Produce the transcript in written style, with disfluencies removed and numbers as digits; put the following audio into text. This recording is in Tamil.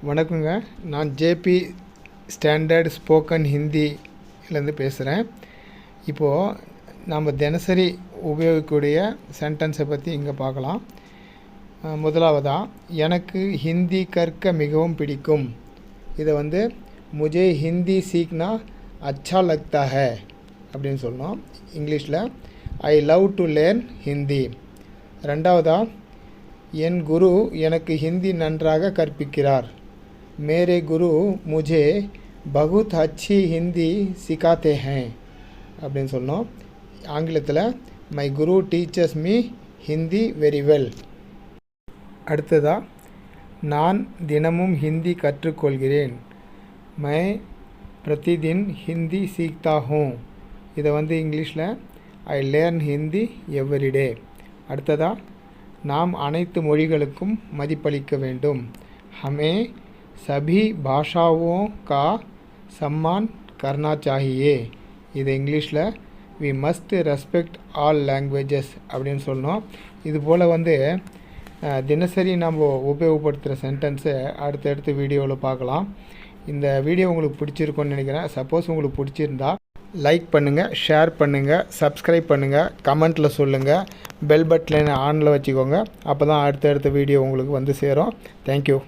வணக்கங்க. நான் ஜேபி ஸ்டாண்டர்ட் ஸ்போக்கன் ஹிந்திலேருந்து பேசுகிறேன். இப்போது நம்ம தினசரி உபயோகிக்கக்கூடிய சென்டென்ஸை பற்றி இங்கே பார்க்கலாம். முதலாவதாக, எனக்கு ஹிந்தி கற்க மிகவும் பிடிக்கும். இதை முஜே ஹிந்தி சீக்னா அச்சா லக்தா ஹை அப்படின்னு சொல்லணும். இங்கிலீஷில் I love to learn Hindi. ரெண்டாவதாக, என் குரு எனக்கு ஹிந்தி நன்றாக கற்பிக்கிறார். मेरे गुरु मुझे बहुत अच्छी हिंदी सिखाते हैं அப்படின்னு சொல்லணும். ஆங்கிலத்தில் my Guru teachers me Hindi very well. அடுத்ததாக, நான் தினமும் ஹிந்தி கற்றுக்கொள்கிறேன். மை பிரதிதின் ஹிந்தி சீக்தா ஹூம். இதை இங்கிலீஷில் ஐ லேர்ன் ஹிந்தி எவ்ரிடே. அடுத்ததாக, நாம் அனைத்து மொழிகளுக்கும் மதிப்பளிக்க வேண்டும். ஹமே सभी भाषाओं का सम्मान करना चाहिए. இது இங்கிலீஷில் we must respect all languages அப்படின்னு சொல்லணும். இது போல் தினசரி நம்ம உபயோகப்படுத்துகிற சென்டென்ஸை அடுத்தடுத்த வீடியோவில் பார்க்கலாம். இந்த வீடியோ உங்களுக்கு பிடிச்சிருக்குன்னு நினைக்கிறேன். சப்போஸ் உங்களுக்கு பிடிச்சிருந்தா லைக் பண்ணுங்கள், ஷேர் பண்ணுங்கள், சப்ஸ்கிரைப் பண்ணுங்கள், கமெண்ட்டில் சொல்லுங்கள், பெல் பட்டனை ஆனில் வச்சுக்கோங்க. அப்போ தான் அடுத்தடுத்த வீடியோ உங்களுக்கு சேரும். தேங்க்யூ.